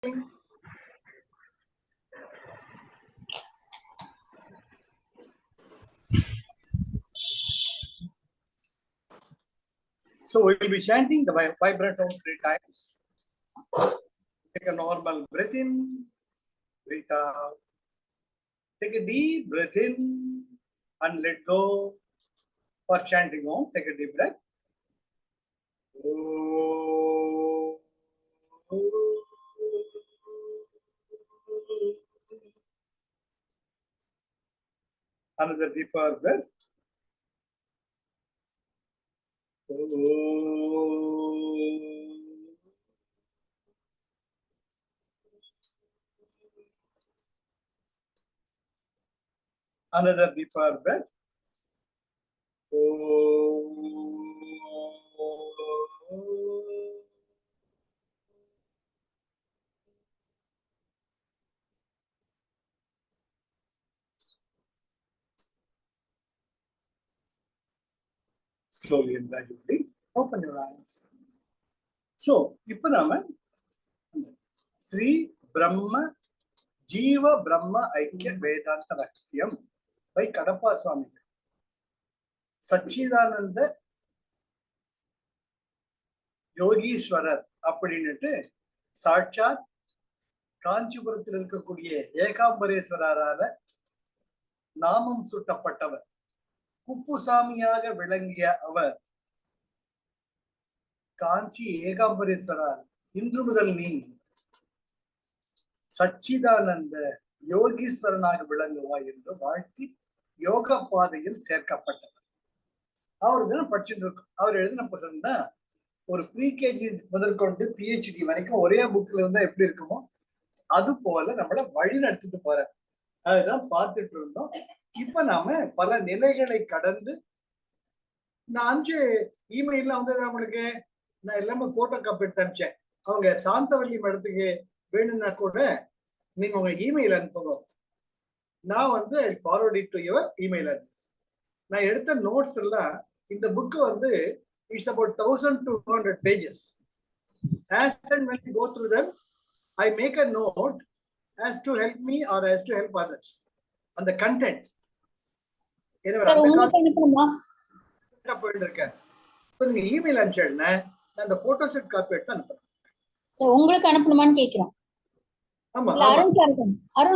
So we will be chanting the vibrant tone 3 times. Take a normal breath in, breathe out. Take a deep breath in and let go. For chanting Om, take a deep breath. Another deeper breath. Another deeper breath. Slowly and gradually open your eyes. So, இப்போ நாம ஸ்ரீ பிரம்ம ஜீவ பிரம்ம ஐக்கிய வேதாந்த ரகசியம் by Kadapa சுவாமி சச்சிதானந்த யோகீஸ்வரர் அப்படின்னுட்டு சாட்சாத் காஞ்சிபுரத்தில் இருக்கக்கூடிய ஏகாம்பரேஸ்வரரால நாமம் சூட்டப்பட்டவர், குப்புசாமியாக விளங்கிய அவர் காஞ்சி ஏகாம்பரேஸ்வரர் இன்று முதல் நீ சச்சிதானந்த யோகீஸ்வரனாக விளங்குவாய் என்று வாழ்த்தி யோக பாதையில் சேர்க்கப்பட்டவர். அவர் தான் படிச்சுட்டு இருக்கோம். அவர் எழுதின புத்தகம் தான் ஒரு ப்ரீகேஜி முதற்கொண்டு PhD வரைக்கும் ஒரே புக்ல இருந்தா எப்படி இருக்குமோ அது போல நம்மள வழி நடத்திட்டு போற. அதுதான் பார்த்துட்டு இருந்தோம். இப்ப நாம பல நிலைகளை கடந்து நான் 5 இமெயில்ல வந்தது அவங்களுக்கு நான் எல்லாமே போட்டோ காப்பி எடுத்து அனுப்பிச்சேன். அவங்க சாந்தவல்லி மேடத்துக்கு வேணும்னா கூட நீங்க உங்க இமெயில் அனுப்புங்க. நான் வந்து forward it to your email address. நான் எடுத்த நோட்ஸ் எல்லாம் இந்த புக் வந்து it's about 1200 pages. As and when you go through them, I make a note as to help me or as to help others. And the content. நீங்க email அனுப்பிச்சேன்னா நான் அந்த photo set copy எடுத்து அனுப்புறேன். உங்களுக்கு அனுப்பணுமான்னு கேக்குறேன். ஆமா, Arun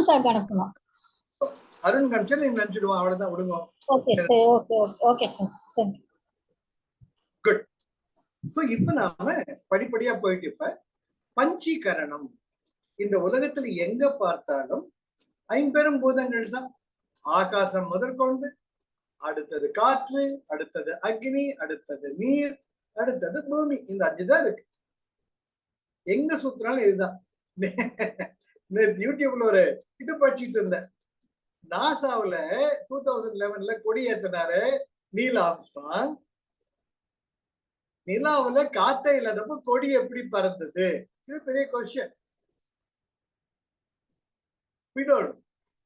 sir அனுப்பணும். அருண் கமிச்சா நீங்க நினைச்சிடுவோம். அவ்வளவுதான், விடுங்க. Okay sir. Okay sir. Good. So இப்ப நாம படிப்படியா போயிட்டு இப்ப பஞ்சீகரணம். இந்த உலகத்துல எங்க பார்த்தாலும் 5 பெரும் பூதங்கள் தான். ஆகாசம் முதற்கொண்டு, அடுத்தது காற்று, அடுத்தது அக்னி, அடுத்தது நீர், அடுத்தது பூமி. இந்த 5 தான் இருக்கு. எங்க சுத்தினாலும் இதுதான். யூடியூப்ல ஒரு இது படிச்சுட்டு இருந்தேன். நாசாவுல 2011 கொடி ஏத்தினாரு நீல் ஆம்ஸ்ட்ராங். நிலாவுல காத்தே இல்லாதப்ப கொடி எப்படி பறந்தது? இது பெரிய கொஸ்டின்.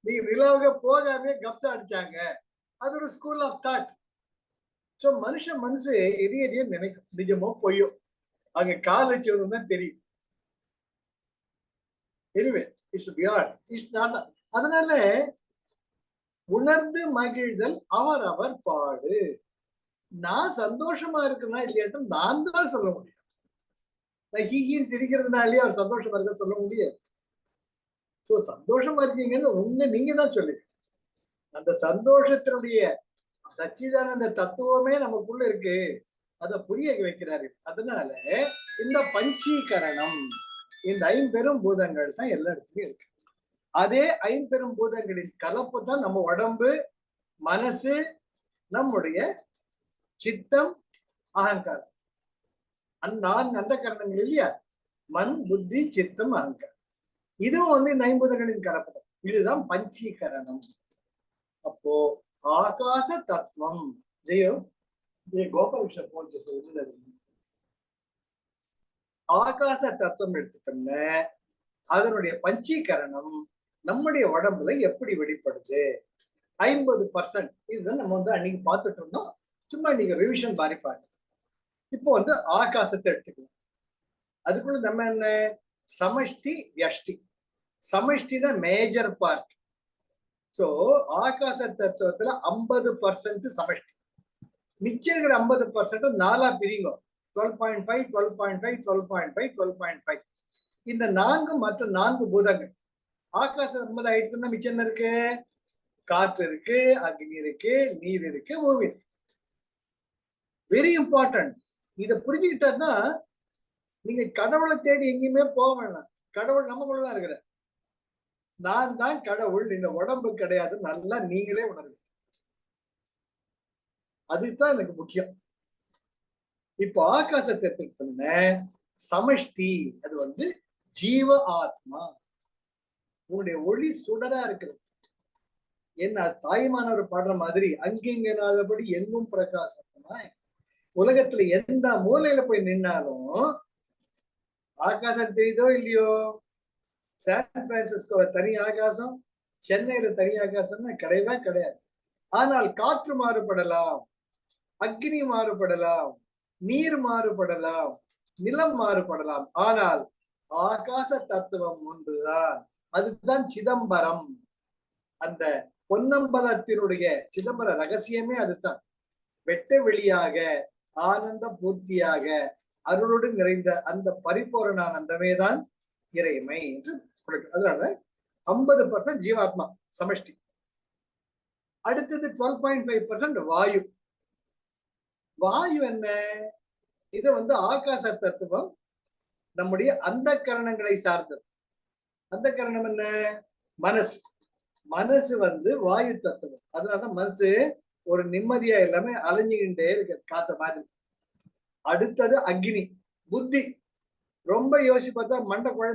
நீங்க நிலாவுக்கு போகாமே கப்சா அடிச்சாங்க. அது ஒரு ஸ்கூல் ஆஃப் தாட். சோ மனசு எதையும் நினைக்கும், நிஜமோ பொய்யோ. அங்க கால் வச்சவங்க தான் தெரியும். Anyway it's beyond, it's not. அதனால உணர்ந்து மகிழ்தல் அவர் பாடு. நான் சந்தோஷமா இருக்குன்னா இல்லையாட்டும் நான் தான் சொல்ல முடியும். நான் ஹீஹின்னு சிரிக்கிறதுனாலே அவர் சந்தோஷமா இருக்க சொல்ல முடியாது. சோ சந்தோஷமா இருக்கீங்கன்னு நீங்க தான் சொல்லுங்க. அந்த சந்தோஷத்தினுடைய சச்சிதானந்த தத்துவமே நமக்குள்ள இருக்கு. அதை புரிய வைக்கிறாரு. அதனால இந்த பஞ்சீகரணம், இந்த 5 பெரும் பூதங்கள் தான் எல்லா இடத்துலயும் இருக்கு. அதே 5 பெரும் பூதங்களின் கலப்பு தான் நம்ம உடம்பு, மனசு, நம்முடைய சித்தம், அகங்காரம். அந்த கரணங்கள் இல்லையா, மண், புத்தி, சித்தம், அகங்காரம். இதுவும் வந்து இந்த 5 பூதங்களின் கலப்பு தான். இதுதான் பஞ்சீகரணம். அப்போ ஆகாச தத்துவம் கோபால் போச்சு சொல்லுறது. ஆகாச தத்துவம் எடுத்துட்டோம்னா அதனுடைய பஞ்சீகரணம் நம்முடைய உடம்புல எப்படி வெளிப்படுது? 50%. இதுதான் நம்ம வந்து அன்னைக்கு பார்த்துட்டு இருந்தோம். சும்மா நீங்க ரிவிஷன் பாரி பாருங்க. இப்போ வந்து ஆகாசத்தை எடுத்துக்கலாம். அதுக்குள்ள நம்ம என்ன சமஷ்டி வியஷ்டி. சமஷ்டினா மேஜர் பார்ட். சோ ஆகாச தத்துவத்துல 50% சமஷ்டி. மிச்சம் இருக்கிற 50% 4 பிரிங்க. 12.5, 12.5, 12.5, 12.5. இந்த 4 மற்ற 4 பூதங்கள். ஆகாசம் 50 ஆயிடுச்சுன்னா மிச்சம் என்ன இருக்கு? காற்று இருக்கு, அக்னி இருக்கு, நீர் இருக்கு, பூமி இருக்கு. Very important. இதை புரிஞ்சுக்கிட்டா தான் நீங்க கடவுளை தேடி எங்கேயுமே போக வேண்டாம். கடவுள் நமக்குள்ளதான் இருக்கிற. நான் தான் கடவுள், இந்த உடம்பு கிடையாது, நல்லா நீங்களே உணர்வு. அதுதான் எனக்கு முக்கியம். இப்போ ஆகாசத்தை எடுத்துக்கிட்டோம்னா சமஷ்டி, அது வந்து ஜீவ ஆத்மா. உங்களுடைய ஒளி சுடரா இருக்கிறது. என்ன தாய்மானவர் பாடுற மாதிரி அங்கிங்கனாதபடி எங்கும் பிரகாசமா. உலகத்துல எந்த மூலையில போய் நின்னாலும் ஆகாசம் தெரியுதோ இல்லையோ, சான் பிரான்சிஸ்கோ தனி ஆகாசம், சென்னையில தனி ஆகாசம்னா கிடையவே கிடையாது. ஆனால் காற்று மாறுபடலாம், அக்னி மாறுபடலாம், நீர் மாறுபடலாம், நிலம் மாறுபடலாம், ஆனால் ஆகாச தத்துவம் ஒன்றுதான். அதுதான் சிதம்பரம். அந்த பொன்னம்பலத்தினுடைய சிதம்பர ரகசியமே அதுதான். வெட்ட வெளியாக ஆனந்த பூர்த்தியாக அருளோடு நிறைந்த அந்த பரிபூரண ஆனந்தமே தான் இறைமை என்று கொடுக்கிறது. அதனால 50% ஜீவாத்மா சமஷ்டி. அடுத்தது 12.5% வாயு. வாயு என்ன? இது வந்து ஆகாச தத்துவம் நம்முடைய அந்த கரணங்களை சார்ந்தது. அந்த கரணம் என்ன? மனசு. மனசு வந்து வாயு தத்துவம். அதனாலதான் மனசு ஒரு நிம்மதியா எல்லாமே அலைஞ்சுகிட்டே இருக்கு, காத்த மாதிரி. அடுத்தது அக்னி, புத்தி. ரொம்ப யோசிச்சு பார்த்தா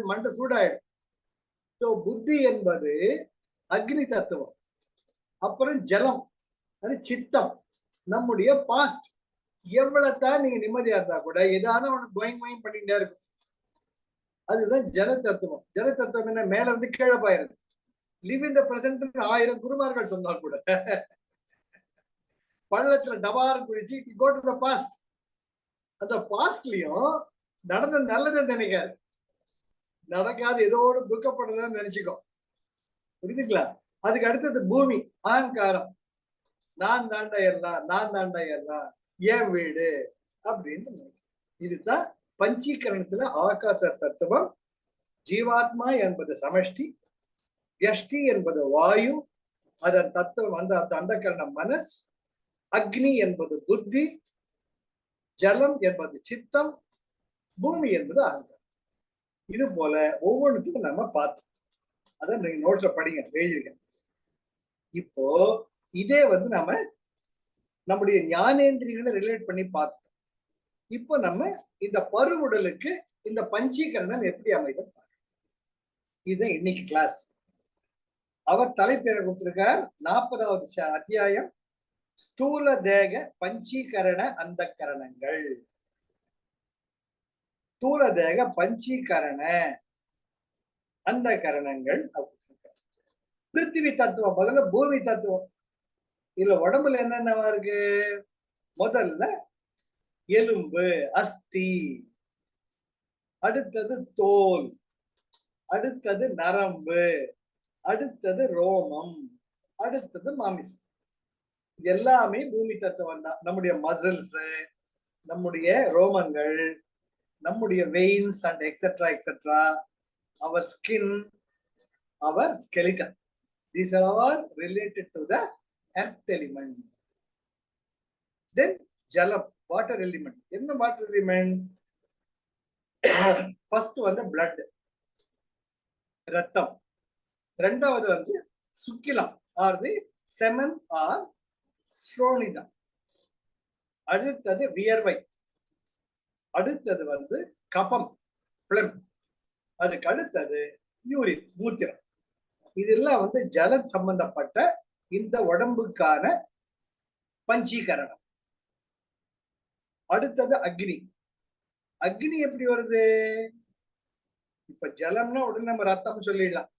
மண்டை சூடாயிடும். ஸோ புத்தி என்பது அக்னி தத்துவம். அப்புறம் ஜலம், அது சித்தம், நம்முடைய பாஸ்ட். எவ்வளவுதான் நீங்க நிம்மதியா இருந்தா கூட ஏதான உனக்கு கோயம் பண்ணிட்டே இருக்கும். அதுதான் ஜல தத்துவம். ஜல தத்துவம் என்ன? மேல இருந்து கீழே போயிருது. லிவ் இன் த பிரசன்ட் 1000 குருமார்கள் சொன்னால் கூட பள்ளத்துல டபார் குடிச்சு கோ டு த பாஸ்ட். அந்த பாஸ்ட்லயும் நடந்த நல்லதை நினைக்காது, நடக்காது ஏதோடு துக்கப்படுறதுன்னு நினைச்சுக்கோ. புரியுதுங்களா? அதுக்கு அடுத்தது பூமி, அகங்காரம். நான் தாண்டா எல்லாம், நான் தாண்டா எல்லாம், என் வீடு அப்படின்னு. இதுதான் பஞ்சீகரணத்துல ஆகாச தத்துவம். ஜீவாத்மா என்பது சமஷ்டி, வியஷ்டி என்பது வாயு, அதன் தத்துவம் அந்த அந்த கரணம் மனஸ், அக்னி என்பது புத்தி, ஜலம் என்பது சித்தம், பூமி என்பது அகங்காரம். இது போல ஒவ்வொன்றுத்துக்கும் நம்ம பார்த்தோம். அதான் நீங்க நோட்ஸ்ல படிங்க, எழுதிருக்கேன். இப்போ இதே வந்து நம்ம நம்முடைய ஞானேந்திரியங்களை ரிலேட் பண்ணி பார்த்தோம். இப்போ நம்ம இந்த பருவுடலுக்கு இந்த பஞ்சீகரணம் எப்படி அமைத இதுதான் இன்னைக்கு கிளாஸ். அவர் தலைப்பேரை கொடுத்திருக்கார் 40வது அத்தியாயம், ஸ்தூல தேக பஞ்சீகரண அந்த கரணங்கள். ஸ்தூல தேக பஞ்சீகரண அந்த கரணங்கள். பிருத்திவி தத்துவம் முதல்ல பூமி தத்துவம். இதுல உடம்புல என்னென்னவா இருக்கு? முதல்ல எலும்பு, அஸ்தி, அடுத்தது தோல், அடுத்தது நரம்பு, அடுத்தது ரோமம், அடுத்தது மாமிசம். எல்லாமே பூமி தத்துவம் தான். நம்முடைய மசில்ஸ், நம்முடைய ரோமங்கள், நம்முடைய veins and etcetera etcetera, our skin, our skeleton. These are all related to the earth element. Then jalam, water element. என்ன water element? first வந்து blood, ரத்தம். ரெண்டாவது வந்து சுக்கிலம் or the semen or ஸ்ரோனிதம். அடுத்தது வியர்வை. அடுத்தது வந்து கபம், பிளம். அதுக்கு அடுத்தது யூரின், மூத்திரம். இதெல்லாம் வந்து ஜல சம்பந்தப்பட்ட இந்த உடம்புக்கான பஞ்சீகரணம். அடுத்தது அக்னி. அக்னி எப்படி வருது? இப்ப ஜலம்னா உடனே நம்ம ரத்தம் சொல்லிடலாம்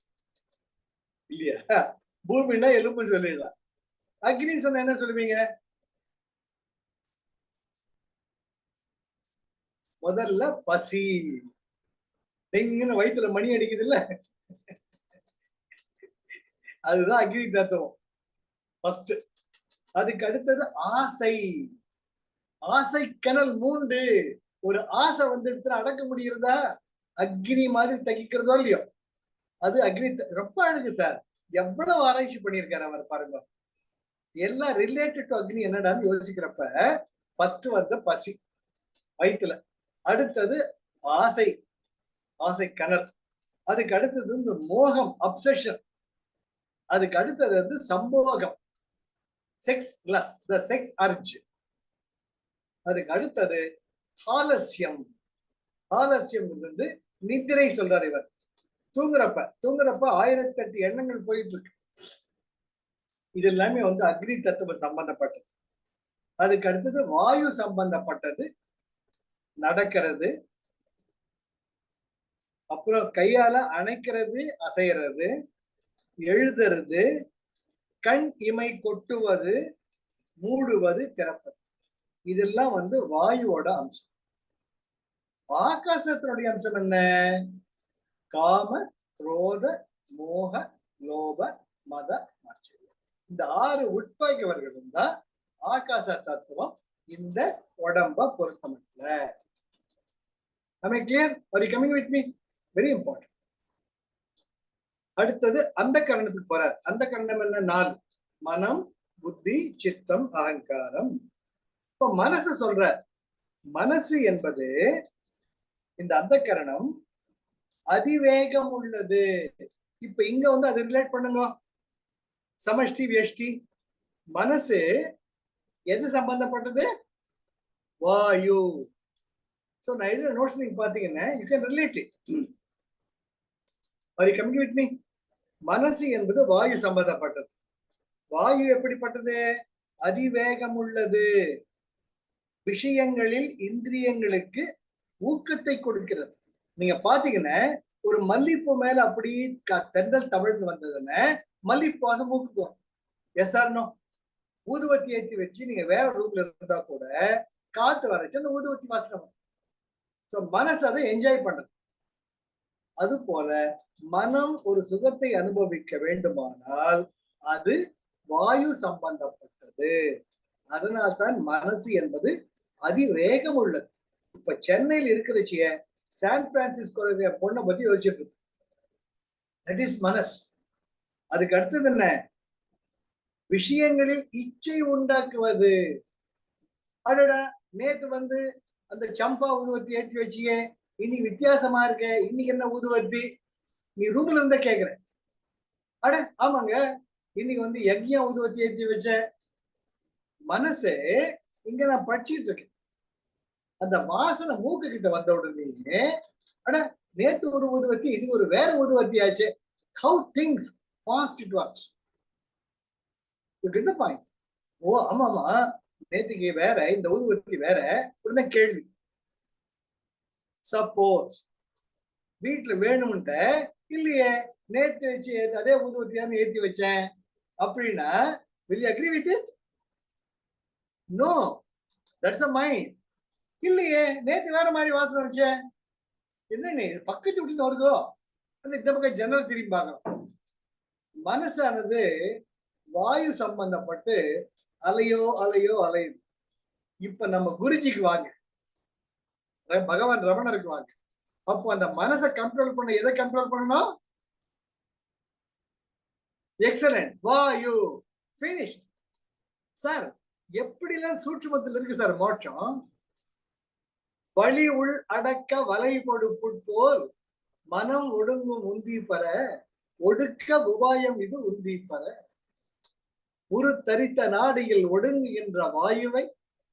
இல்லையா? பூமினா எலும்பு சொல்லிடலாம். அக்னி சொன்ன என்ன சொல்லுவீங்க? முதல்ல பசி, நீங்க வயிற்றுல மணி அடிக்குது இல்ல, அதுதான் அக்னி தத்துவம் ஃபர்ஸ்ட். அதுக்கு அடுத்தது ஆசை. ஆசை கனல் மூண்டு. ஒரு ஆசை வந்துடுத்து அடக்க முடிகிறதா? அக்னி மாதிரி தகிக்கிறதோ இல்லையோ, அது அக்னி. ரொம்ப அழகு சார், எவ்வளவு ஆராய்ச்சி பண்ணியிருக்காரு அவர் பாருங்க. எல்லாம் ரிலேட்டட் டு அக்னி என்னடான்னு யோசிக்கிறப்ப ஃபர்ஸ்ட் வந்த பசி வயிற்றுல, அடுத்தது ஆசை, ஆசை கனல், அதுக்கு அடுத்தது இந்த மோகம், அப்சஷன், அதுக்கு அடுத்தது வந்து சம்போகம், sex lust, the sex urge, அதுக்கு அடுத்தது ஆலசியம். ஆலசியம் வந்து நித்திரை சொல்றாரு இவர். தூங்குறப்ப 1008 எண்ணங்கள் போயிட்டு இருக்கு. இது எல்லாமே வந்து அக்னி தத்துவம் சம்பந்தப்பட்டது. அதுக்கு அடுத்தது வாயு சம்பந்தப்பட்டது, நடக்கிறது, அப்புறம் கையால அணைக்கிறது, அசைறது, எழுதுறது, கண் இமை கொட்டுவது, மூடுவது, திறப்பது, இதெல்லாம் வந்து வாயுவோட அம்சம். ஆகாசத்தினுடைய அம்சம் என்ன? காம, குரோத, மோக, லோப, மத, ஆச்சரியம். இந்த 6 உட்பகைவர்களும் தான் ஆகாச தத்துவம் இந்த உடம்ப பொருத்தமல்ல. Am I clear? Are you coming with me? Very important. அடுத்தது அந்த கரணத்துக்கு போறார். அந்த கரணம் என்ன? 4: மனம், புத்தி, சித்தம், அகங்காரம். இப்ப மனசு சொல்ற. மனசு என்பது இந்த அந்த கரணம் அதிவேகம் உள்ளது. இப்ப இங்க வந்து அதை ரிலேட் பண்ணுங்க. சமஷ்டி வியஷ்டி. மனசு எது சம்பந்தப்பட்டது? வாயு. சோ நான் எழுதுற நோட்ஸ் நீங்க பாத்தீங்கன்னா you can relate it. Are you coming with me? மனசு என்பது வாயு சம்பந்தப்பட்டது. வாயு எப்படிப்பட்டது? அதிவேகம் உள்ளது. விஷயங்களில் இந்திரியங்களுக்கு ஊக்கத்தை கொடுக்கிறது. நீங்க பாத்தீங்கன்னா ஒரு மல்லிப்பூ மேல அப்படி தென்றல் தமிழ்ந்து வந்ததுன்னா மல்லிப்பூ வாசம் ஊக்குக்கும். S R no? ஊதுவத்தி ஏற்றி வச்சு நீங்க வேற ரூம்ல இருந்தா கூட காத்து வரைச்சு அந்த ஊதுவத்தி வாசனை வரும். ஸோ மனசு அதை என்ஜாய் பண்றது. அது போல மனம் ஒரு சுகத்தை அனுபவிக்க வேண்டுமானால் அது வாயு சம்பந்தப்பட்டது. அதனால்தான் மனசு என்பது அதிவேகம் உள்ளது. இப்ப சென்னையில் இருக்கிறச்சிய சான் பிரான்சிஸ்கோ பொண்ணை பத்தி யோசிச்சுட்டு இருக்கு. தட் இஸ் மனஸ். அதுக்கு அடுத்தது என்ன? விஷயங்களில் இச்சை உண்டாக்குவது. அடடா, நேத்து வந்து அந்த சம்பா ஊதுவத்தி ஏற்றி வச்சியே, இன்னைக்கு வித்தியாசமா இருக்க, இன்னைக்கு என்ன ஊதுவத்தி? நீ ரூம்ல இருந்தா கேக்குற. அட ஆமாங்க, இன்னைக்கு வந்து யக்ஞ ஊதுவத்தி ஏற்றி வச்ச. மனசு இங்க நான் படிச்சுட்டு இருக்கேன். அந்த வாசனை மூக்கு கிட்ட வந்த உடனே அட நேத்து ஒரு ஊதுவத்தி, இன்னைக்கு ஒரு வேற ஊதுவத்தி ஆச்சு. How things fast it works. You get the point? ஓ ஆமாமா, நேத்துக்கு வேற, இந்த ஊதுவத்தி வேற. உடனே கேள்வி. சப்போஸ் வீட்டுல வேணும்ட்ட இல்லையே, நேத்து வச்சு அதே ஊதுவத்தியான்னு ஏற்றி வச்சேன் அப்படின்னா will you agree with it? No, that's a mind. இல்லையே, நேத்து வேற மாதிரி வாசனை வச்ச. என்ன நீ பக்கத்து விட்டு வருதோ? இந்த பக்கம் ஜன்னல் திரும்பி பார்க்கணும். மனசானது வாயு சம்பந்தப்பட்டு அலையோ அலையோ அலையுது. இப்ப நம்ம குருஜிக்கு வாங்க, பகவான் ரமணருக்கு வாங்க. அப்போ அந்த மனசை கண்ட்ரோல் பண்ண எதை கண்ட்ரோல் பண்ணணும்? எக்ஸலன்ட், வாயு. பினிஷ். சார் எப்படிலாம் சூட்சுமத்தில் இருக்கு சார் மோட்சம். வழி உள் அடக்க வலை கொடுப்புட் போல் மனம் ஒடுங்கும் உந்தி பெற ஒடுக்க உபாயம் இது உந்தி பெற. உரு தரித்த நாடியில் ஒடுங்குகின்ற வாயுவை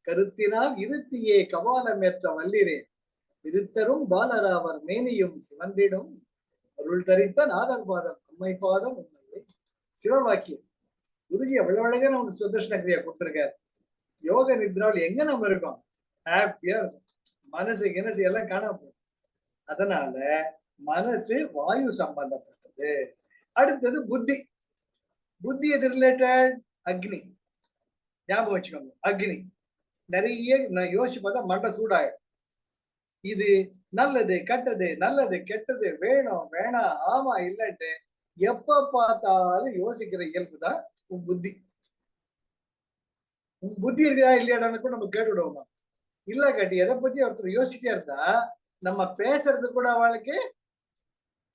கருத்தினால் இருத்தியே கபாலமேற்ற வல்லிரே இருத்தரும் பாலராவர் மேனியும் சிவந்திடும் அருள் தரித்த நாதர் பாதம் அம்மை பாதம் உண்மையை. சிவவாக்கியம். குருஜி அவ்வளவு அழகா நமக்கு சுதர்ஷன கிரியா கொடுத்திருக்காரு. யோக நித்ராவில் எங்க நம்ம இருக்கோம்? ஹாப்பியா இருக்கும். மனசு கினசு எல்லாம் காணாம போகும். அதனால மனசு வாயு சம்பந்தப்பட்டது. அடுத்தது புத்தி. புத்தி எது ரிலேட்டட்? அக்னி. ஞாபகம் வச்சுக்கோங்க, அக்னி. நிறைய நான் யோசிச்சு பார்த்தா மண்டை சூடாயிடும். இது நல்லது கெட்டது நல்லது கெட்டது வேணும் வேணாம் ஆமா இல்லன்ட்டு எப்ப பார்த்தாலும் யோசிக்கிற இயல்பு தான் உன் புத்தி. உன் புத்தி இருக்குதா இல்லையாடான்னு கூட நம்ம கேட்டு விடுவோமா? இல்ல காட்டி எதை பத்தி ஒருத்தர் யோசிச்சுட்டே இருந்தா நம்ம பேசுறது கூட அவளுக்கு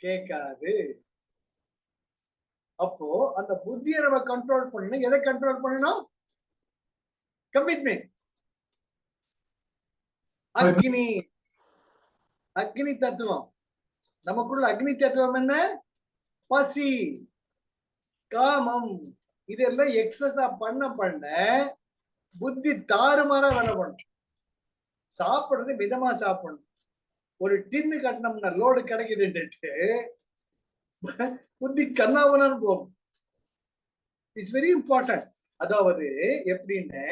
கேட்காது. அப்போ அந்த புத்தியை நம்ம கண்ட்ரோல் பண்ணணும். எதை கண்ட்ரோல் பண்ணணும்? கமிட்மெண்ட். அக்னி, அக்னி தத்துவம். நமக்குள்ள அக்னி தத்துவம் என்ன? பசி, காமம். இதெல்லாம் எக்ஸஸா பண்ண புத்தி தாறுமாறா வேலை பண்ணும். சாப்பிடுறது மிதமா சாப்பிடணும். ஒரு டின்னு கட்டினோம்னா லோடு கிடைக்குதுன்ட்டு புத்தி கண்ணாவனான்னு போகும். It's very important. அதாவது எப்படின்னு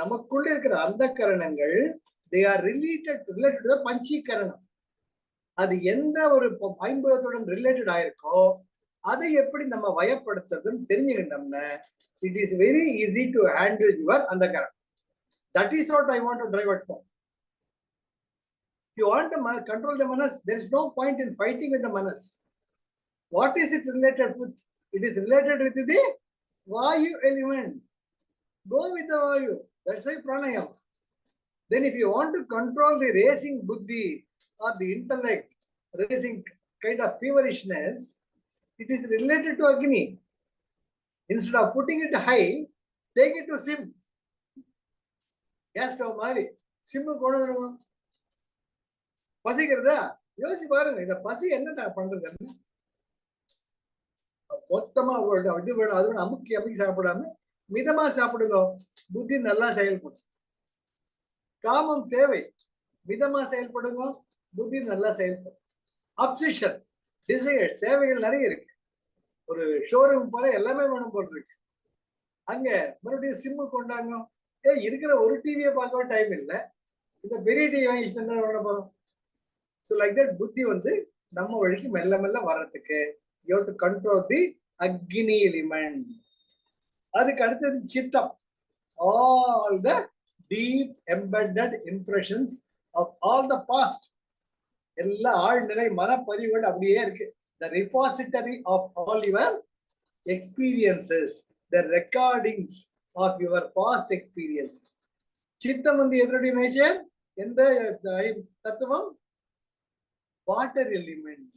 நமக்குள்ள இருக்கிற அந்த கரணங்கள் they are related to the பஞ்சீகரணம். அது எந்த ஒரு ஐம்பதத்துடன் ரிலேட்டட் ஆயிருக்கோ அதை எப்படி நம்ம வயப்படுத்துறதுன்னு தெரிஞ்சுக்கிட்டோம்னா it is very easy to handle your அந்த கரணம். That is what I want to drive at home. If you want to control the manas, there is no point in fighting with the manas. What is it related with? It is related with the Vayu element. Go with the Vayu. That's why pranayama. Then if you want to control the racing buddhi or the intellect, racing kind of feverishness, it is related to Agni. Instead of putting it high, take it to Sim. Gas stove மாதிரி sim கொண்டு வருவோம். பசிக்கிறதா யோசிச்சு பாருங்க. இந்த பசி என்ன பண்றது? மொத்தமா இது வேணும் அது வேணும் அமுக்கி அமுக்கி சாப்பிடாம மிதமா சாப்பிடுங்க. புத்தி நல்லா செயல்படும். காமம் தேவை, மிதமா செயல்படுங்க. புத்தி நல்லா செயல்படும். அப்சஷன், டிசையர்ஸ், தேவைகள் நிறைய இருக்கு. ஒரு ஷோரூம் போல எல்லாமே வேணும் போல் இருக்கு. அங்க மறுபடியும் சிம்மு கொண்டாங்க. இருக்கிற ஒரு டிவியை பார்க்கவே டைம் இல்லை. இந்த பெரிய டிவி வாங்கிட்டு தான் வேண போறோம். ஸோ லைக் தட் புத்தி நம்ம வழிக்கு மெல்ல மெல்ல வர்றதுக்கு you have to control the Agni element. அதுக்கு அடுத்தது சித்தம். All the deep embedded impressions of all the past. எல்லா ஆழ்நிலை மனப்பதிவுகள் அப்படியே இருக்கு. The repository of all your experiences, the recordings of your past experiences. சித்தம் எதனுடைய நேச்சர்? எந்த தத்துவம்? Water element.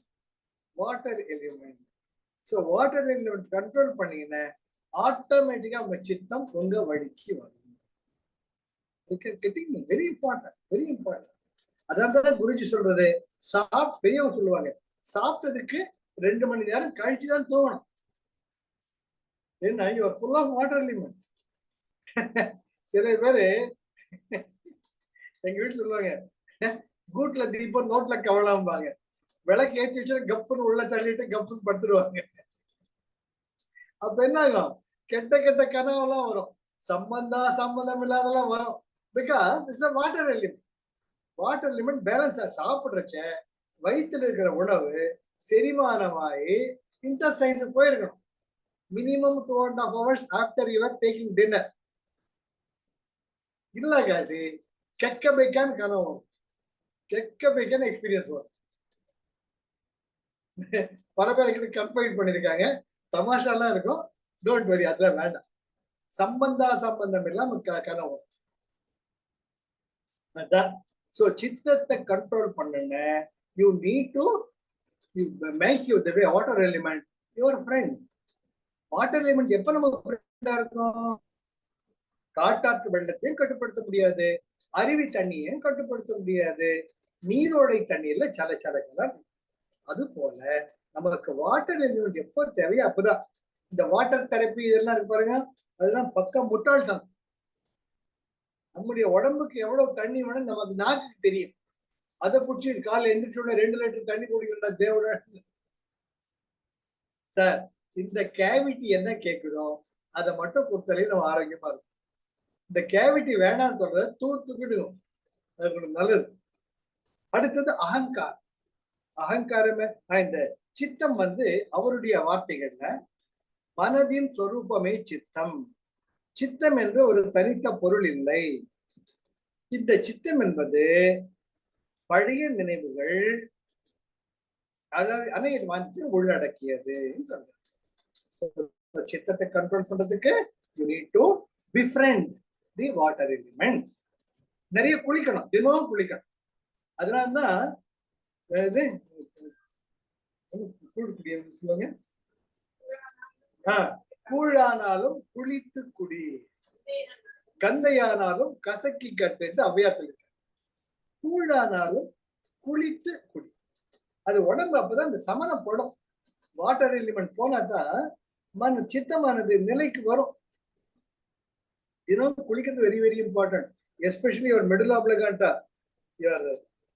Water element. So water element control பண்ணீங்கன்னா ஆட்டோமேட்டிக்கா உங்க சித்தம் உங்க வழிக்கு வரும். Very important, very important. அதான் குருஜி சொல்றது. பெரியவங்க சொல்லுவாங்க சாப்பிட்டதுக்கு 2 மணி நேரம் கழிச்சுதான் தூங்கணும். என்ன you are full of water element. சில பேரு எங்க வீட்டு சொல்லுவாங்க கூட்ல தீபம் நோட்ல கவலாம்பாங்க. விளக்கு ஏற்றி வச்சு கப்புன்னு உள்ள தள்ளிட்டு கப்புன்னு படுத்துருவாங்க. அப்ப என்ன ஆகும்? கெட்ட கெட்ட கனவெல்லாம் வரும். சம்பந்தம் இல்லாதெல்லாம் வரும். Because it's a water element. Water element பேலன்ஸா சாப்பிடுறச்ச வயிற்றுல இருக்கிற உணவு செரிமானமாயி இன்டெஸ்டைன்ஸ் போயிருக்கணும். Minimum 2.5 hours after your taking dinner. இல்ல காட்டி கெக்க பைக்கான்னு கனவு வரும். கெக்க பைக்கான எக்ஸ்பீரியன்ஸ் வரும். பல பேர்கிட்ட கன்ஃபைன் பண்ணிருக்காங்க. தமாஷாலாம் இருக்கும். டோன்ட் வரி, அதெல்லாம் வேண்டாம். சம்பந்தம் இல்லாம கனவு. சோ சித்தத்தை கண்ட்ரோல் பண்ண you need to make you the way water element your friend. Water element எப்ப நம்ம ஃப்ரெண்டா இருக்கும்? காட்டாற்று வெள்ளத்தையும் கட்டுப்படுத்த முடியாது, அருவி தண்ணியையும் கட்டுப்படுத்த முடியாது, நீரோடை தண்ணியில சலச்சலக்கலாம். அது போல நமக்கு வாட்டர் எலிமெண்ட் எப்போ தேவையோ அப்பதான். இந்த வாட்டர் தெரப்பி இதெல்லாம் இருக்கு பாருங்க, அதெல்லாம் பக்கம் முட்டாள்தனம். நம்முடைய உடம்புக்கு எவ்வளவு தண்ணி வேணும் நமக்கு நாக்குக்கு தெரியும். அதை பிடிச்சி காலை எந்திரிச்சோட 2 லிட்டர் தண்ணி குடிக்கிறா தேவட. சார் இந்த கேவிட்டி என்ன கேட்குதோ அதை மட்டும் கொடுத்தாலே நம்ம ஆரோக்கியமா இருக்கும். இந்த கேவிட்டி வேணாம்னு சொல்றத தூத்துக்கிடுவோம், அது நல்லது. அடுத்தது அகங்காரம். அகங்காரமே இந்த சித்தம் அவருடைய வார்த்தைகள்ல மனதின் சொரூபமே சித்தம். சித்தம் என்று ஒரு தனித்த பொருள் இல்லை. இந்த சித்தம் என்பது பழைய நினைவுகள் அதாவது அநேகமாக உள்ளடக்கியது. சித்தத்தை கண்ட்ரோல் பண்றதுக்கு you need to befriend the water element. நிறைய குளிக்கணும், தினமும் குளிக்கணும். அதனால்தான் சொல்லுங்க, கூழானாலும் குளித்து குடி, கந்தையானாலும் கசக்கி கட்டு ஔவையார் சொல்லிருக்காங்க. கூழானாலும் குளித்து குடி. அது உடம்பு அப்பதான் இந்த சமணப்படும். வாட்டர் எலிமெண்ட் போனாதான் சித்தமானது நிலைக்கு வரும். தினம் குளிக்கிறது very very important. Especially your medulla oblongata, your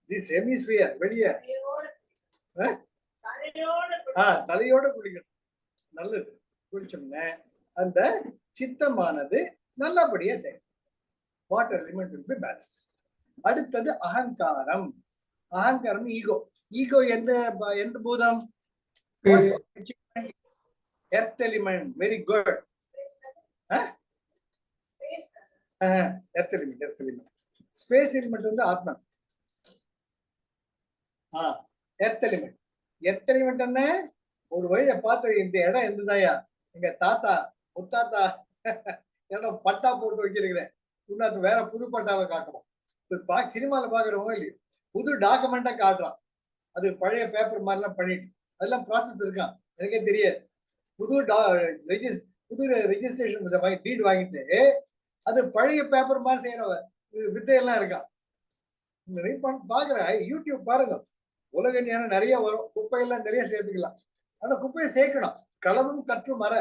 this hemisphere வெளியே தலையோட குளிக்கணும். நல்லது. குளிச்சோம்னா அந்த சித்தமானது நல்லபடியா செய்யும். Water element will be balance. அடுத்தது அகங்காரம். அகங்காரம் ஈகோ. ஈகோ எந்த பூதம்? Earth element. Very good. Earth element. Space element வந்து ஆத்மா. Earth element. எர்த் எலிமெண்ட் என்ன? ஒரு வழியை பார்த்து இந்த இடம் எந்ததாயா, எங்க தாத்தா முத்தாத்தா இடம் பட்டா போட்டு வச்சிருக்கிறேன், இன்னும் வேற புது பட்டாவை காட்டுவோம். சினிமால பாக்குறவங்க இல்லையோ புது டாக்குமெண்டா காட்டுறான். அது பழைய பேப்பர் மாதிரிலாம் பண்ணிட்டு அதெல்லாம் ப்ராசஸ் இருக்கான், எனக்கே தெரியாது. புது ரெஜிஸ்ட்ரேஷன் டீட் வாங்கிட்டு அது பழைய பேப்பர் மாதிரி செய்யற வித்தையெல்லாம் இருக்கான். பாக்குறேன், யூடியூப் பாருங்க. உலக ஞானம் நிறைய வரும். குப்பையெல்லாம் நிறைய சேர்த்துக்கலாம். ஆனா குப்பையை சேர்க்கணும். களவும் கற்று மர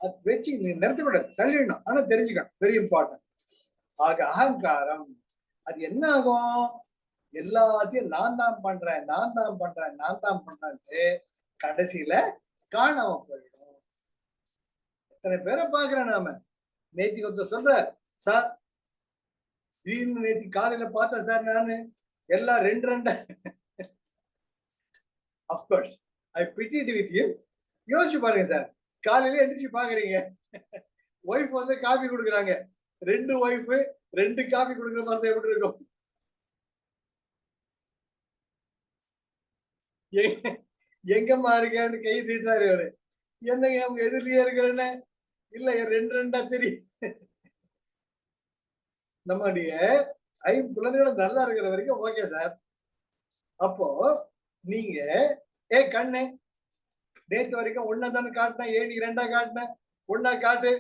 அது வச்சு நிறுத்த விட தள்ளிடணும். ஆனா தெரிஞ்சுக்கணும். Very important. ஆக அகங்காரம் அது என்ன ஆகும்? எல்லாத்தையும் நான் தான் பண்றேன்ட்டு கடைசியில காணாம போயிடும். எத்தனை பேரை பாக்குறேன் நாம. நேத்தி ஒருத்தர் சொல்ற, சார் திடீர்னு நேத்தி காலையில பார்த்தேன் சார், நானு எல்லாம் ரெண்டு அப்கோர்ஸ் ஐ பிட்டிட் வித் யூ. யோசிச்சு பாருங்க சார், காலையில எந்திரிச்சு பாக்குறீங்க, ஒய்ஃப் வந்து காபி கொடுக்குறாங்க, 2 ஒய்ஃப் 2 காபி கொடுக்குற மாதிரி எப்படி இருக்கும்? எங்கம்மா இருக்கேன்னு கை தீட்டாரு அவரு. என்னங்க அவங்க எதிரிலேயே இருக்கிறேன்னு? இல்ல 2 தெரியும். நம்முடைய குழந்தைகளும் நல்லா இருக்கிற வரைக்கும் ஓகே சார். அப்போ நீங்க கண்ணு நேத்து வரைக்கும் ஒன்னாதானே காட்டினேன், நீ 2 காட்டின, 1 காட்டு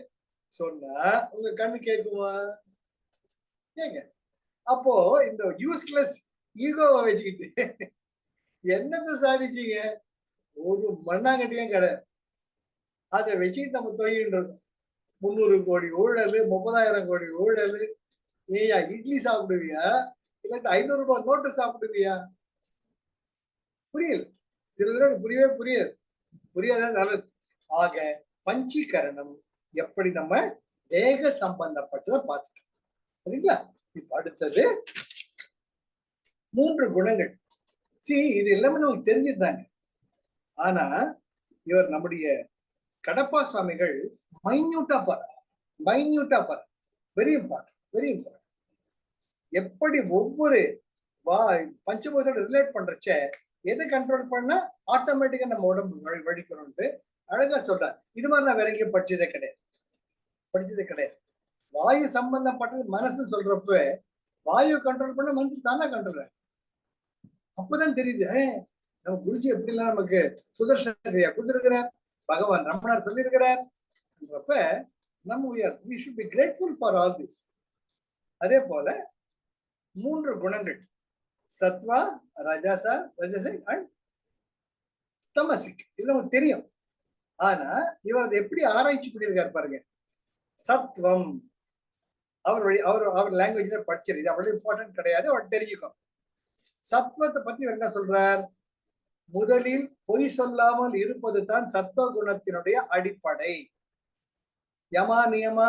சொன்னா உங்க கண்ணு கேட்குமா? ஏங்க அப்போ இந்த யூஸ்லெஸ் ஈகோவை வச்சுக்கிட்டு என்னத்தை சாதிச்சீங்க? ஒரு மண்ணாங்கட்டியும் கிடையாது. அதை வச்சுக்கிட்டு நம்ம தொங்கிட்டு இருக்கோம். 300 கோடி ஊழல், 30,000 கோடி ஊழல். ஏயா இட்லி சாப்பிடுவியா, இல்லாட்டி 500 ரூபாய் நோட்டு சாப்பிடுவியா? புரியல. சில தடவை புரியாத நல்லது. ஆக பஞ்சீகரணம் எப்படி நம்ம தேக சம்பந்தப்பட்டதை பார்த்துட்டோம். சரிங்களா? இப்ப அடுத்தது 3 குணங்கள். இது எல்லாமே நமக்கு தெரிஞ்சுதாங்க. ஆனா இவர் நம்முடைய கடப்பா சுவாமிகள் மைன்யூட்டா பாரு. Very important. எப்படி ஒவ்வொரு பஞ்சபூதத்தோட ரிலேட் பண்றச்ச எதை கண்ட்ரோல் பண்ணா ஆட்டோமேட்டிக்கா நம்ம உடம்பு வழிக்கணும்ட்டு அழகா சொல்றாரு. இது மாதிரி நான் வேற எங்கேயும் படிச்சதே கிடையாது. வாயு சம்பந்தப்பட்டது மனசு சொல்றப்ப வாயு கண்ட்ரோல் பண்ண மனசு தானா கண்ட்ரோல். அப்பதான் தெரியுது, நம்ம குருஜி எப்படி எல்லாம் நமக்கு சுதர்சன கிரியா கொடுத்திருக்கிறார், பகவான் ரமணர் சொல்லியிருக்கிறார். நம்ம we should be grateful for all this. அதே போல 3 குணங்கள் சத்வா, ரஜசிக் அண்ட் தமசிக். இது நமக்கு தெரியும். ஆனா இவர் அதை எப்படி ஆராய்ச்சி பண்ணியிருக்காரு பாருங்க. சத்வம் அவர் லாங்குவேஜ்ல படிச்சிரு. இது அவ்வளவு இம்பார்ட்டன்ட் கிடையாது, அவர் தெரிஞ்சுக்கும். சத்வத்தை பத்தி என்ன சொல்றார்? முதலில் பொய் சொல்லாமல் இருப்பது தான் சத்வ குணத்தினுடைய அடிப்படை. யமா நியமா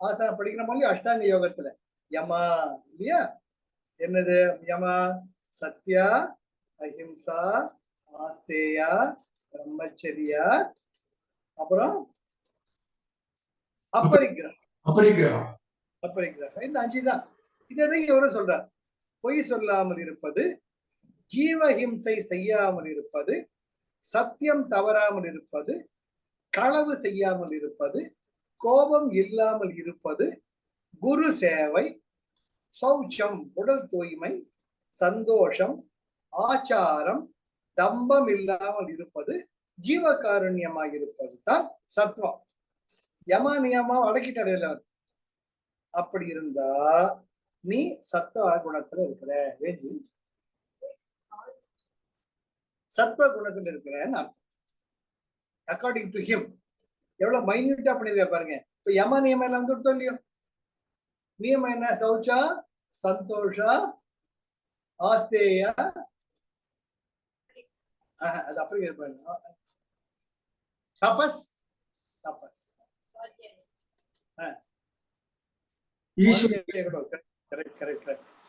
ஆசனம் படிக்கிற மாதிரி அஷ்டாங்க யோகத்துல யமா இல்லையா? என்னது யமா? சத்யா, அஹிம்சா, ஆஸ்தேயா, பிரம்மச்சரியா, அப்புறம் அப்பரிக்கிரகம். இந்த 5 தான். இதை இவரும் சொல்றார். பொய் சொல்லாமல் இருப்பது, ஜீவஹிம்சை செய்யாமல் இருப்பது, சத்தியம் தவறாமல் இருப்பது, களவு செய்யாமல் இருப்பது, கோபம் இல்லாமல் இருப்பது, குரு சேவை, சௌச்சம் உடல் தூய்மை, சந்தோஷம், ஆச்சாரம், தம்பம் இல்லாமல் இருப்பது, ஜீவகாருண்யமாக இருப்பது தான் சத்வம். யமா நியமம் அடக்கிட்ட அப்படி இருந்தா நீ சத்வ குணத்துல இருக்கிற, வேண்டி சத்வ குணத்துல இருக்கிறன்னு அர்த்தம். அக்கார்டிங் டு ஹிம் எவ்வளவு மைன்யூட்டா பண்ணிருக்க பாருங்க. இப்ப யம நியமம் எல்லாம் வந்துட்டோம் இல்லையோ. நியமம் என்ன? சௌச்சா, சந்தோஷா, ஆஸ்தேயா, அது அப்படி இருப்பாங்க. தபஸ், தபஸ்,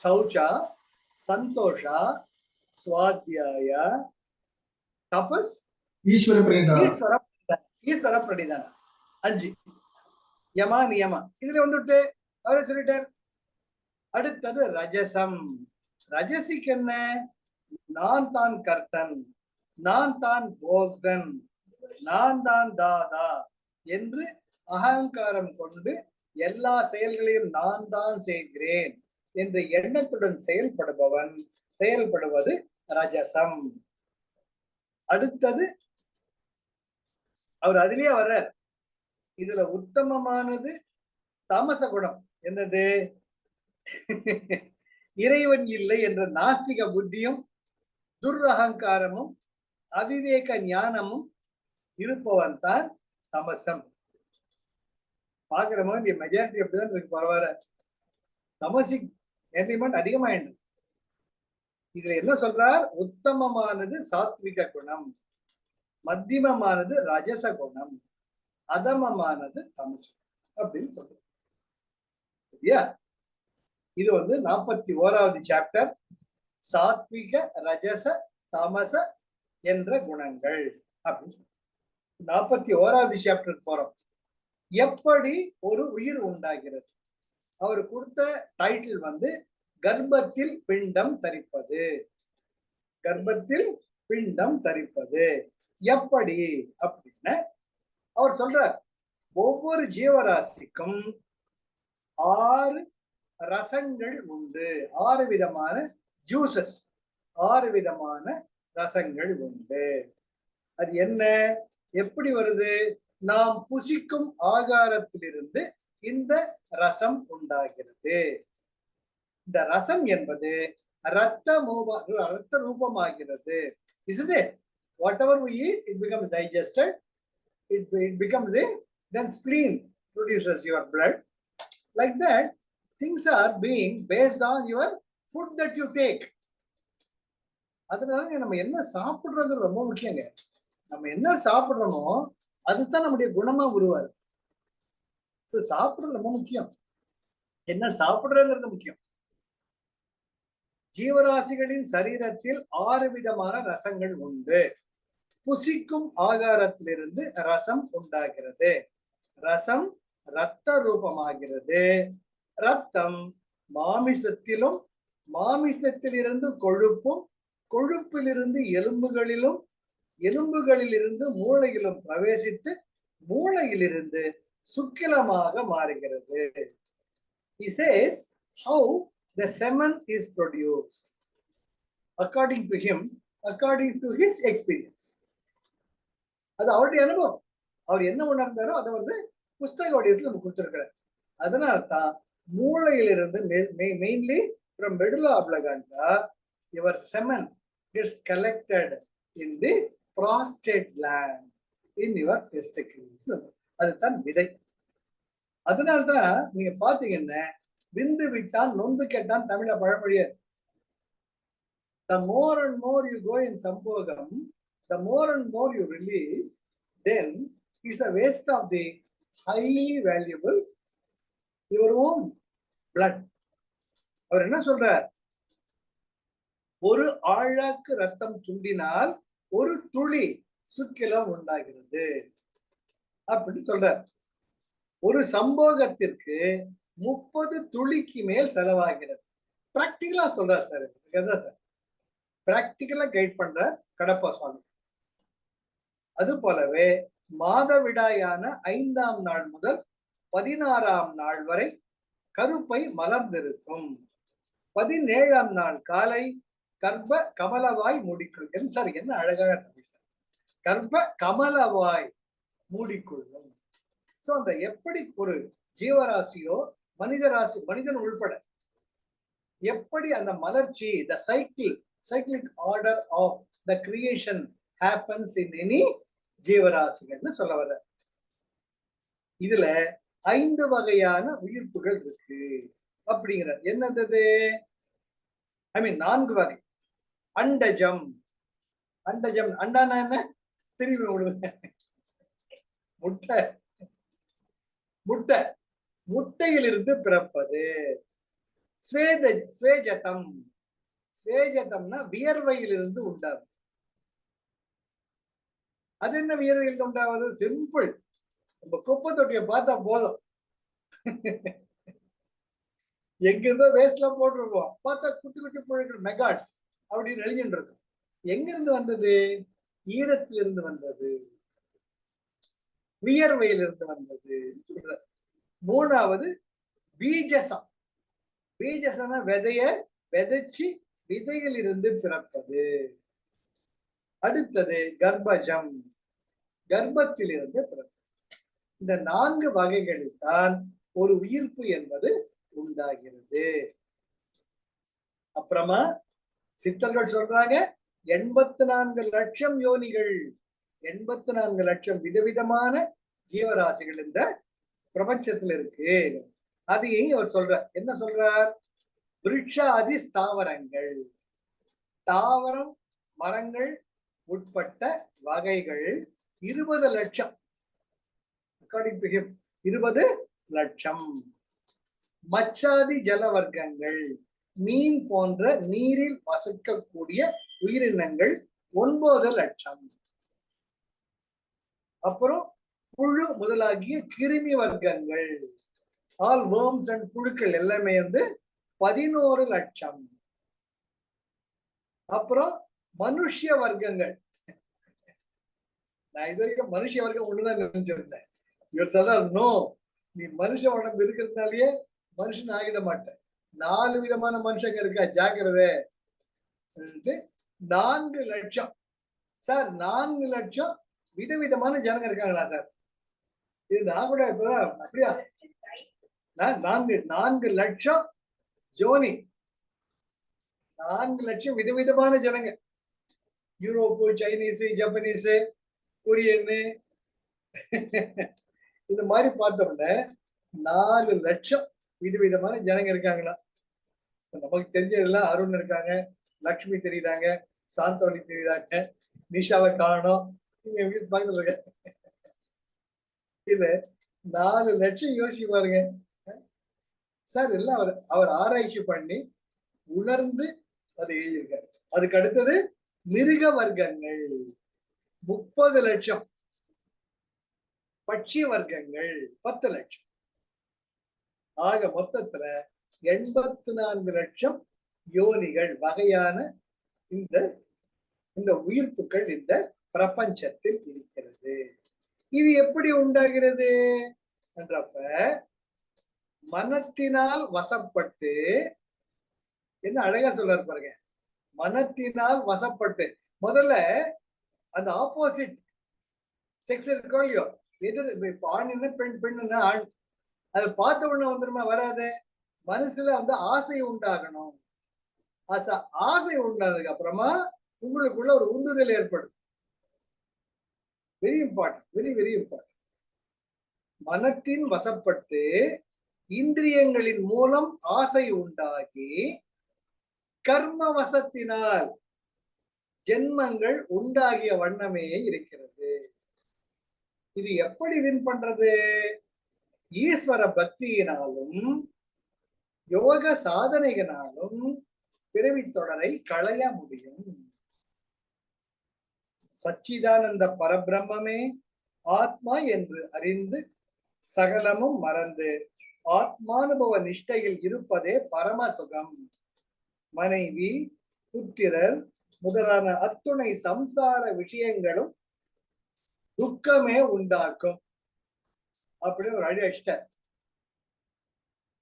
சௌச்சா, சந்தோஷா, ஸ்வாத்தியாய, தபஸ், ஈஸ்வர பிரணிதானம். 5 யமா நியமா. இதுல வந்துட்டு அவரு சொல்லிட்டார். அடுத்தது ரஜசம். ரஜசிக்கு என்ன? நான் தான் கர்த்தன், நான் தான் போக்தன், நான் தான் தாதா என்று அகங்காரம் கொண்டு எல்லா செயல்களையும் நான் தான் செய்கிறேன் என்ற எண்ணத்துடன் செயல்படுவது ரஜசம். அடுத்தது அவர் அதிலேயே வர்றார். இதுல உத்தமமானது தாமச குணம். என்னது? இறைவன் இல்லை என்ற நாஸ்திக புத்தியும் துர்அகங்காரமும் அவிவேக ஞானமும் இருப்பவன் தான் தமசம். பாக்குற மாதிரி மெஜாரிட்டி அப்படிதான் இருக்கு. பரவாயில்ல, தமசிக் எலிமெண்ட் அதிகமாயிடு. இதுல என்ன சொல்றார்? உத்தமமானது சாத்விக குணம், மத்தியமமானது ரஜச குணம், அதமமானது தமசம் அப்படின்னு சொல்றோம். சரியா? இது 41வது சாப்டர், சாத்விக ரஜச தமச என்ற குணங்கள் அப்படின்னு. 41வது சாப்டருக்கு போறோம். எப்படி ஒரு உயிர் உண்டாகிறது? அவர் கொடுத்த டைட்டில் கர்ப்பத்தில் பிண்டம் தரிப்பது. கர்ப்பத்தில் பிண்டம் தரிப்பது எப்படி அப்படின்னு அவர் சொல்றார். ஒவ்வொரு ஜீவராசிக்கும் 6 ரசங்கள் உண்டு. 6 விதமான ஜூசஸ், 6 விதமான ரசங்கள் உண்டு. அது என்ன? எப்படி வருது? நாம் புசிக்கும் ஆகாரத்திலிருந்து இந்த ரசம் உண்டாகிறது. இந்த ரசம் என்பது ரத்த ரூபமாகிறது. Isn't it? Whatever we eat, it becomes digested. It becomes then spleen produces your blood. Like that, things are being based on your food that you take. அதனால நம்ம என்ன சாப்பிடுறது ரொம்ப முக்கியங்க. நம்ம என்ன சாப்பிடுறோமோ அதுதான் நம்முடைய குணமா உருவாரு. சாப்பிடுறது ரொம்ப முக்கியம். என்ன சாப்பிடுறதுங்கிறது முக்கியம். ஜீவராசிகளின் சரீரத்தில் 6 விதமான ரசங்கள் உண்டு. புசிக்கும் ஆகாரத்திலிருந்து ரசம் உண்டாகிறது. ரசம் இரத்த ரூபமாகிறது. ரத்தம் மாமிசத்திலும், மாமிசத்திலிருந்து கொழுப்பும், கொழுப்பிலிருந்து எலும்புகளிலும், எலும்புகளிலிருந்து மூளையிலும் பிரவேசித்து மூளையிலிருந்து சுக்கிலமாக மாறுகிறது. He says how the semen is produced according to him, according to his experience. அது அவருடைய அனுபவம். அவர் என்ன உணர்ந்தாரோ அதை புஸ்தக வடிவத்தில் நம்ம கொடுத்திருக்கிறார். அதனால தான் மூளையிலிருந்து mainly from medulla oblongata your semen gets collected in the prostate gland in your testicles. அதுதான் விதை. அதனால்தான் நீங்க பாத்தீங்கன்னா விந்து விட்டான் நொந்து கேட்டான் தமிழ பழமொழிய. The more and more you go in sambhogam, the more and more you release, then it's a waste of the highly valuable your own blood. அவர் என்ன சொல்றார்? ஒரு ஆழாக்கு ரத்தம் சுண்டினால் ஒரு துளி சுக்கிலம் உண்டாகிறது அப்படின்னு சொல்றார். ஒரு சம்போகத்திற்கு 30 துளிக்கு மேல் செலவாகிறது. பிராக்டிக்கலா சொல்றாரு சார். இதுதான் சார் பிராக்டிக்கலா கைட் பண்ற கடப்பா சுவாமி. அது போலவே மாதவிடாயான 5ஆம் நாள் முதல் 16ஆம் நாள் வரை கருப்பை மலர்ந்திருக்கும். 17ஆம் நாள் காலை கர்ப்ப கமலவாய் மூடிக்கொள்ளும். சார் என்ன அழகாக தமிழ் சார். கர்ப்ப கமலவாய் மூடிக்கொள்ளும். சோ அந்த எப்படி ஒரு ஜீவராசியோ மனிதன் உள்பட எப்படி அந்த மலர்ச்சி the cyclic order of the creation happens in any ஜீவராசிகள்னு சொல்ல வர. இதுல 5 வகையான உயிர்ப்புகள் இருக்கு அப்படிங்கிறார். என்னது? ஐ மீன் 4 வகை. அண்டஜம். அண்டானா என்ன திரும்பி விடுது. முட்டையிலிருந்து பிறப்பது. ஸ்வேஜதம்னா வியர்வையிலிருந்து உண்டாவது. அது என்ன வியர்வையில் உண்டாவது? சிம்பிள். நம்ம குப்பை தொட்டிய பார்த்தா போதும், எங்கிருந்தோ வேஸ்ட்ல போட்டுருவோம், பார்த்தா குட்டி குட்டி புழுக்கள் மெகாட்ஸ் அப்படின்னு எழுதிட்டு இருக்கும். எங்கிருந்து வந்தது? ஈரத்திலிருந்து வந்தது, வியர்வையிலிருந்து வந்தது. 3வது பீஜசம். பீஜசம்னா விதைய விதைச்சு விதையில் இருந்து பிறப்பது. அடுத்தது கர்ப்பஜம், கர்ப்பத்திலிருந்து பிறப்பது. இந்த 4 வகைகளில் தான் ஒரு உயிர்ப்பு என்பது உண்டாகிறது. அப்புறமா சித்தர்கள் சொல்றாங்க 84 லட்சம் யோனிகள், 84 லட்சம் விதவிதமான ஜீவராசிகள் இந்த பிரபஞ்சத்துல இருக்கு. அதையும் அவர் சொல்றார். என்ன சொல்றார்? விருட்சாதி ஸ்தாவரங்கள், தாவரம் மரங்கள் உட்பட்ட வகைகள் 20 லட்சம். அக்கார்டிங் டு ஹிம் 20 லட்சம். மச்சாதி ஜல வர்க்கங்கள், மீன் போன்ற நீரில் வசிக்கக்கூடிய உயிரினங்கள் 9 லட்சம். அப்புறம் புழு முதலாகிய கிருமி வர்க்கங்கள், ஆல் வேர்ம்ஸ் அண்ட் புழுக்கள் எல்லாமே 11 லட்சம். அப்புறம் மனுஷ வர்க்கங்கள், நான் இது வரைக்கும் மனுஷ வர்க்கம் ஒண்ணுதான் நினைச்சிருந்தேன். இவர் சொல்றார், நோ, நீ மனுஷ உடம்பு இருக்கிறதுனாலயே மனுஷன் ஆகிட மாட்டேன். 4 விதமான மனுஷங்க இருக்கா, ஜாக்கிரதை. 4 லட்சம் சார், 4 லட்சம் விதவிதமான ஜனங்க இருக்காங்களா சார்? இது நான் கூட இப்பதான் அப்படியா 4 லட்சம் ஜோனி, 4 லட்சம் விதவிதமான ஜனங்க. யூரோப்பு, சைனீஸ், ஜப்பனீஸ், கொரியன்னு இந்த மாதிரி பார்த்தோம்னா 4 லட்சம் விதவிதமான ஜனங்க இருக்காங்களா. நமக்கு தெரிஞ்சதெல்லாம் அருண் இருக்காங்க, லக்ஷ்மி தெரியுறாங்க, சாந்தோலி தெரியுறாங்க, நிஷாவை காணோம், பக்கத்துல இருக்க. இது 4 லட்சம் யோசிச்சு பாருங்க சார். எல்லாம் அவர் ஆராய்ச்சி பண்ணி உணர்ந்து அதை எழுதியிருக்காரு. அதுக்கு அடுத்தது மிருக வர்க்கங்கள் 30 லட்சம், பட்சி வர்க்கங்கள் 10 லட்சம். ஆக மொத்தத்துல 84 லட்சம் யோனிகள் வகையான இந்த உயிர்ப்புகள் இந்த பிரபஞ்சத்தில் இருக்கிறது. இது எப்படி உண்டாகிறது என்றப்ப, மனத்தினால் வசப்பட்டு, என்ன அழகா சொல்றாரு பாருங்க, மனத்தினால் வசப்பட்டு. முதல்ல அந்த ஆப்போசிட் செக்ஸ் இருக்கோ இல்லையோ, எதிர் ஆண் என்ன பெண், பெண் என்ன ஆண், அதை பார்த்த உடனே வந்துருமா? வராது. மனசுல ஆசை உண்டாகணும். ஆசை உண்டானதுக்கு அப்புறமா உங்களுக்குள்ள ஒரு உந்துதல் ஏற்படும். Very important, very very important. மனத்தின் வசப்பட்டு இந்திரியங்களின் மூலம் ஆசை உண்டாகி கர்ம வசத்தினால் ஜென்மங்கள் உண்டாகிய வண்ணமே இருக்கிறது. இது எப்படி வின் பண்றது? ஈஸ்வர பக்தியினாலும் யோக சாதனைகளாலும் பிறவி தொடரை களைய முடியும். சச்சிதானந்த பரபிரம்மே ஆத்மா என்று அறிந்து சகலமும் மறந்து ஆத்மானுபவ நிஷ்டையில் இருப்பதே பரம சுகம். மனைவி, புத்திரர் முதலான அத்துணை சம்சார விஷயங்களும் துக்கமே உண்டாக்கும் அப்படின்னு ஒரு அடி அடிச்சிட்டார்.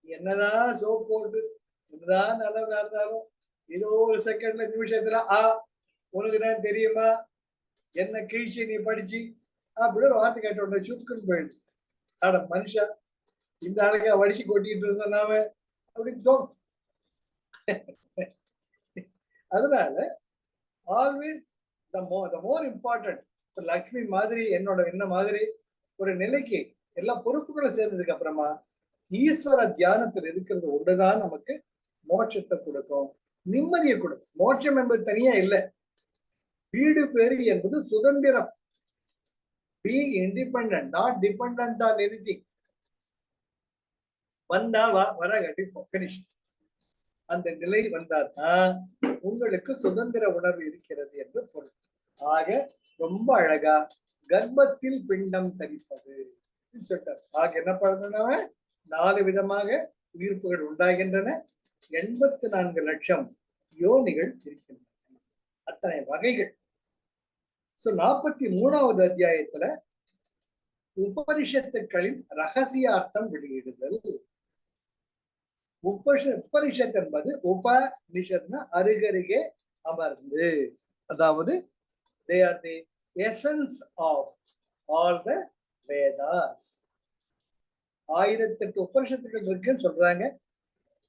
என்னதான் சோப் போட்டு என்னதான் நல்லதா இருந்தாலும் ஏதோ ஒரு செகண்ட்ல நிமிஷத்துல உனக்குதான் தெரியுமா என்ன கீழ்ச்சி நீ படிச்சு அப்படின்னு ஒரு வார்த்தை கேட்ட உடனே சுருக்குன்னு போயிடுது. ஆனா மனுஷா இந்த ஆளுக்கா வடிச்சு கொட்டிட்டு இருந்த நாம அப்படின்னு தோணும். அதனால always the more important. Lakshmi மாதிரி என்ன மாதிரி ஒரு நிலைக்கு எல்லா பொறுப்புகளும் சேர்ந்ததுக்கு அப்புறமா ஈஸ்வர தியானத்தில் இருக்கிறது ஒன்றுதான் நமக்கு மோட்சத்தை கொடுக்கும், நிம்மதியை கொடுக்கும். மோட்சம் என்பது தனியா இல்லை. வீடு பேரு என்பது சுதந்திரம். Be independent, not dependent on anything. வந்தா வர கட்டிப்போம், பினிஷ். அந்த நிலை வந்தாதான் உங்களுக்கு சுதந்திர உணர்வு இருக்கிறது என்று பொருள். ஆக ரொம்ப அழகா கர்ப்பத்தில் பிண்டம் தரிப்பது சொல்லிட்டார். ஆக என்ன பண்ணணும், 4 விதமாக உயிர்ப்புகள் உண்டாகின்றன. 84 லட்சம் யோனிகள் இருக்கின்றன, அத்தனை வகைகள். 43வது அத்தியாயத்துல உபனிஷத்துக்களின் ரகசியார்த்தம் வெளியிடுதல். உபனிஷத் என்பது உபனிஷத்னா அருகருகே அமர்ந்து, அதாவது they are the essence of all the Vedas. 1008 உபனிஷத்துக்கள் இருக்குன்னு சொல்றாங்க.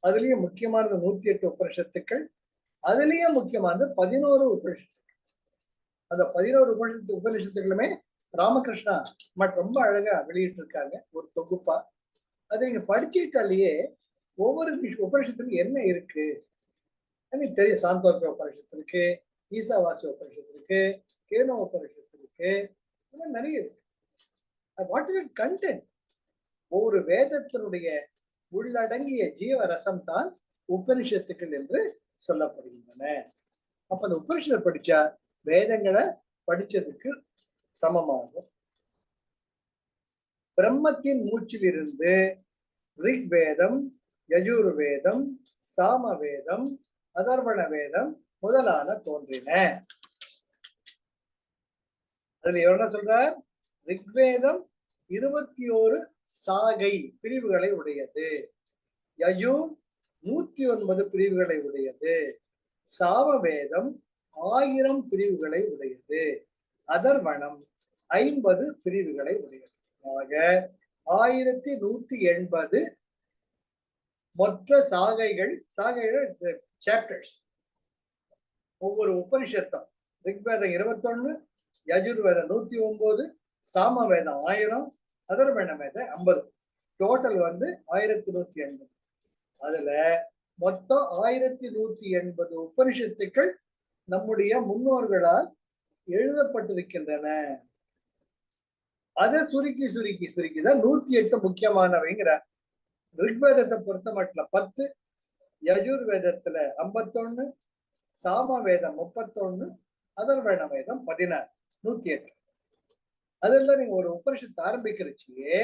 அதுலயும் முக்கியமானது 108 உபனிஷத்துக்கள். அதுலயும் முக்கியமானது 11 உபனிஷத்துக்கள். அந்த 11 உபனிஷத்துக்களுமே ராமகிருஷ்ணா ரொம்ப அழகா வெளியிட்டு இருக்காங்க ஒரு தொகுப்பா. அதை இங்க படிச்சுட்டாலேயே ஒவ்வொரு உபனிஷத்துக்கும் என்ன இருக்கு தெரியும். சாந்தோக்கிய உபனிஷத்து இருக்கு, ஈசாவாசிய உபனிஷத்து இருக்கு, கேனோ உபனிஷத்து இருக்கு, நிறைய இருக்கு. What is content? ஒவ்வொரு வேதத்தினுடைய உள்ளடங்கிய ஜீவரசம் தான் உபனிஷத்துக்கள் என்று சொல்லப்படுகின்றன. அப்ப அந்த உபனிஷத்தை படிச்சா வேதங்களை படிச்சதுக்கு சமமாகும். பிரம்மத்தின் மூச்சிலிருந்து ரிக் வேதம், யஜுர் வேதம், சாம வேதம், அதர்வண வேதம் முதலான தோன்றின. அதுல என்ன சொல்றார்? ரிக்வேதம் 21 சாகை பிரிவுகளை உடையது, யஜுர் 109 பிரிவுகளை உடையது, சாமவேதம் 1000 பிரிவுகளை உடையது, அதர்வணம் 50 பிரிவுகளை உடையது. ஆக 1180 மொத்த சாகைகள் சாப்டர்ஸ். ஒவ்வொரு உபனிஷத்தும் ரிக்வேதம் 21, யஜுர்வேதம் 109, சாமவேதம் 1000, அதர்வண வேதம் 50. டோட்டல் 1180. அதுல மொத்தம் 1180 உபனிஷத்துக்கள் நம்முடைய முன்னோர்களால் எழுதப்பட்டிருக்கின்றன. அதை சுருக்கி சுருக்கி சுருக்கிதான் 108 முக்கியமானவைங்கிற. ரிக்வேதத்தை பொறுத்த மட்டும் 10, யஜுர்வேதத்துல 51, சாம வேதம் 31, அதர்வண வேதம் 16, 108. அதெல்லாம் நீங்க ஒரு உபனிஷத்து ஆரம்பிக்கிறச்சியே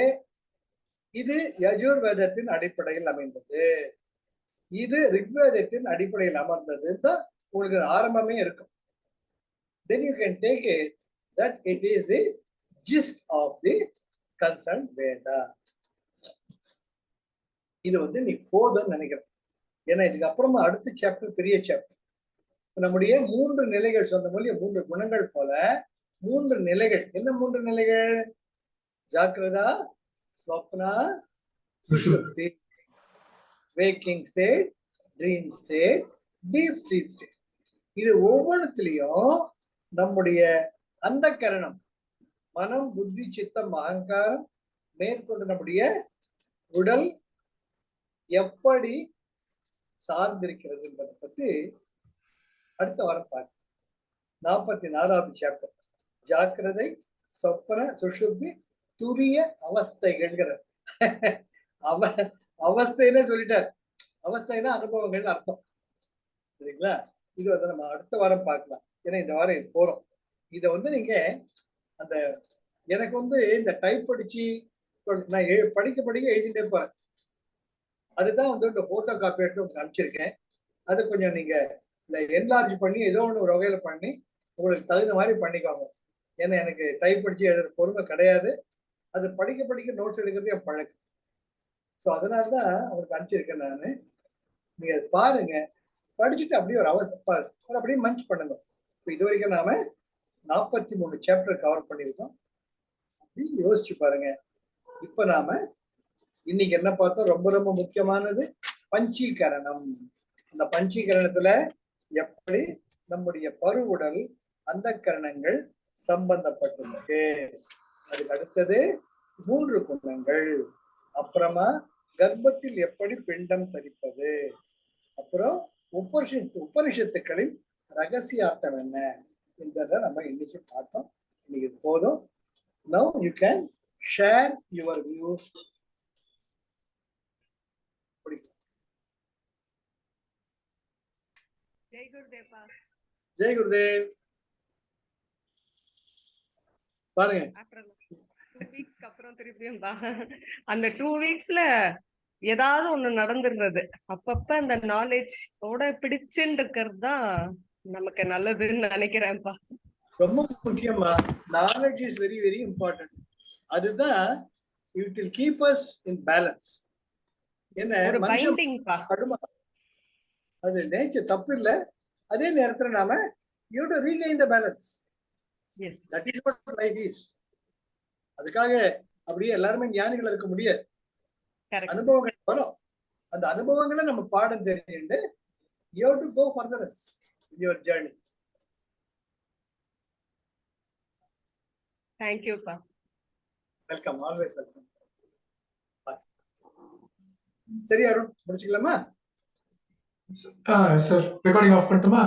இது யஜுர்வேதத்தின் அடிப்படையில் அமைந்தது, இது ரிக்வேதத்தின் அடிப்படையில் அமர்ந்தது தான் உங்களுக்கு ஆரம்பமே இருக்கும். Then you can take it that it is the gist of the concerned Veda. இது நீ போதும்னு நினைக்கிறேன். ஏன்னா இதுக்கு அப்புறமா அடுத்த சாப்டர் பெரிய சாப்டர். நம்முடைய 3 நிலைகள் சொன்ன போல 3 குணங்கள் போல 3 நிலைகள். என்ன 3 நிலைகள்? ஜாக்கிரதா, ஸ்வப்னா, சுஷுப்தி. Waking state, dream state, deep sleep state. இது ஒவ்வொன்றுத்திலையும் நம்முடைய அந்த கரணம், மனம், புத்தி, சித்தம், அகங்காரம் மேற்கொண்டு நம்முடைய உடல் எப்படி சார்ந்திருக்கிறது என்பதை பத்தி அடுத்த வாரம் பார்க்க. 44வது சாப்டர் ஜாக்கிரதை, சொப்பன, சுஷுப்தி, துரிய அவஸ்தைகள்ங்கிற. அவஸ்தைன்னு சொல்லிட்டார். அவஸ்தைனா அனுபவங்கள் அர்த்தம், சரிங்களா? இது நம்ம அடுத்த வாரம் பார்க்கலாம். ஏன்னா இந்த வாரம் இது போறோம். இதை நீங்க அந்த எனக்கு இந்த டைப் படிச்சு நான் படிக்க எழுதிட்டே போறேன். அதுதான் இந்த போட்டோ காப்பி எடுத்து உங்களுக்கு அனுப்பிச்சிருக்கேன். அதை கொஞ்சம் நீங்க என்லார்ஜ் பண்ணி ஏதோ ஒன்று ஒரு வகையில பண்ணி உங்களுக்கு தகுந்த மாதிரி பண்ணிக்கோங்க. ஏன்னா எனக்கு டைப் படிச்சு எழுதுற பொறுமை கிடையாது. அது படிக்க படிக்க நோட்ஸ் எடுக்கிறது என் பழக்கம். ஸோ அதனாலதான் அவருக்கு அனுப்பிச்சிருக்கேன் நான். நீங்க அதை பாருங்க, படிச்சுட்டு அப்படியே ஒரு அவசரம் அப்படியே மஞ்ச் பண்ணுங்க. இப்போ இது வரைக்கும் நாம 43 சாப்டர் கவர் பண்ணியிருக்கோம். அப்படி யோசிச்சு பாருங்க. இப்ப நாம இன்னைக்கு என்ன பார்த்தோம்? ரொம்ப ரொம்ப முக்கியமானது பஞ்சீகரணம். அந்த பஞ்சீகரணத்துல எப்படி நம்முடைய பருவுடல் அந்த கரணங்கள் சம்பந்தப்பட்டுள்ளது. அதுக்கு அடுத்தது 3 குணங்கள். அப்புறமா கர்ப்பத்தில் எப்படி பிண்டம் தரிப்பது. அப்புறம் உபனிஷத்துக்களின் ரகசியார்த்தம் என்ன இந்த நம்ம இன்னைக்கு பார்த்தோம். இன்னைக்கு போதும். Now you can share your views. Jai Gurudev. Jai Gurudev. பாருங்க, அப்புறம் 2 வீக்ஸ்க்கு அப்புறம் திருப்பியும் அந்த 2 வீக்ஸ்ல ஏதாவது ஒண்ணு நடந்துடுறது. அப்பப்ப அந்த நாலேஜ் ஓட பிடிச்சுன்னு இருக்கிறது தான் நமக்கு நல்லதுன்னு நினைக்கிறேன்ப்பா. ரொம்ப முக்கியமா knowledge is very very important. அதுதான் it will keep us in balance. ஒரு பைண்டிங் பா. அது நேச்சர், தப்பு இல்லை. அதே நேரத்துல நாம you have to regain the balance. Yes, that is what life is. அதுக்காக அப்படியே எல்லாருமே ஞானிகள் இருக்க முடியாது. அனுபவங்கள் வரும். அந்த அனுபவங்களை நம்ம பாடம் தெரிஞ்சுட்டு you have to go further in your journey. Thank you pa. Welcome, always welcome. சரி அருண், முடிச்சுக்கலாமா? சார் ரெக்கார்டிங் ஆஃப் பண்ணட்டுமா?